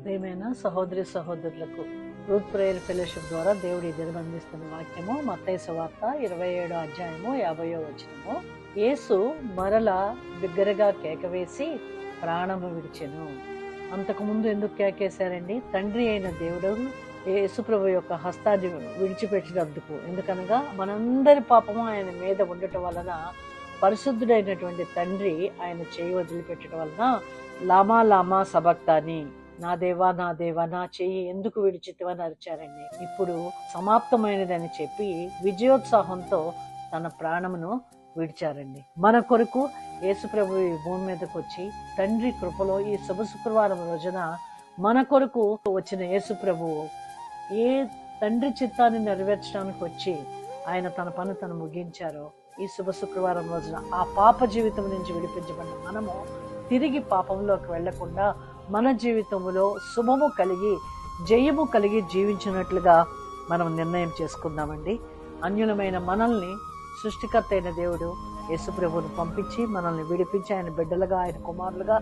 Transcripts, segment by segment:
ప్రియమైన సహోదరి సహోదరులకు రూత్ ప్రేయర్ ఫెలోషిప్ ద్వారా దేవుడు ఈ దినం అందిస్తున్న వాక్యము మత్తయి సువార్త 27వ అధ్యాయము 50వ వచనము. యేసు మరలా బిగ్గరగా కేకవేసి ప్రాణము విడిచెను. అంతకుముందు ఎందుకు కేకేశారండి? తండ్రి అయిన దేవుడు యేసుప్రభు యొక్క హస్తాన్ని విడిచిపెట్టినందుకు. ఎందుకనగా మనందరి పాపము ఆయన మీద ఉండటం వలన పరిశుద్ధుడైనటువంటి తండ్రి ఆయన చేయి వదిలిపెట్టడం వలన లామా లామా సబక్తాని, నా దేవా నా దేవా నా చెయ్యి ఎందుకు విడిచితివని అరిచారండి. ఇప్పుడు సమాప్తమైనదని చెప్పి విజయోత్సాహంతో తన ప్రాణమును విడిచారండి. మన కొరకు యేసుప్రభు ఈ భూమి మీదకి వచ్చి తండ్రి కృపలో ఈ శుభ శుక్రవారం రోజున మన కొరకు వచ్చిన యేసుప్రభువు ఏ తండ్రి చిత్తాన్ని నెరవేర్చడానికి వచ్చి ఆయన తన పని తను ముగించారో ఈ శుభ శుక్రవారం రోజున ఆ పాప జీవితం నుంచి విడిపించబడిన మనము తిరిగి పాపంలోకి వెళ్లకుండా మన జీవితంలో శుభము కలిగి జయము కలిగి జీవించినట్లుగా మనం నిర్ణయం చేసుకుందామండి. అన్యులమైన మనల్ని సృష్టికర్త అయిన దేవుడు యేసుప్రభువును పంపించి మనల్ని విడిపించి ఆయన బిడ్డలుగా ఆయన కుమారులుగా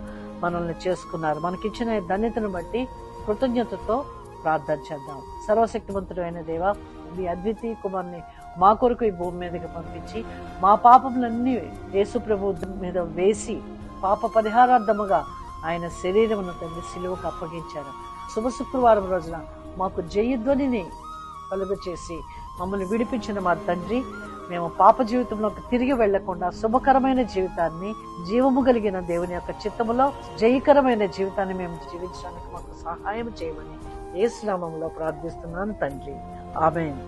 మనల్ని చేసుకున్నారు. మనకిచ్చిన ధన్యతను బట్టి కృతజ్ఞతతో ప్రార్థన చేద్దాం. సర్వశక్తిమంతుడు అయిన దేవా, మీ అద్వితీయ కుమారుని మా కొరకు ఈ భూమి మీదకి పంపించి మా పాపములన్నీ యేసుప్రభు మీద వేసి పాప పరిహారార్థముగా ఆయన శరీరమును తండ్రి సిలువకు అప్పగించారు. శుభ శుక్రవారం రోజున మాకు జయధ్వనిని కలుగు చేసి మమ్మల్ని విడిపించిన మా తండ్రి, మేము పాప జీవితంలోకి తిరిగి వెళ్లకుండా శుభకరమైన జీవితాన్ని, జీవము కలిగిన దేవుని యొక్క చిత్తములో జయకరమైన జీవితాన్ని మేము జీవించడానికి మాకు సహాయం చేయమని యేసు నామములో ప్రార్థిస్తున్నాను తండ్రి. ఆమేన్.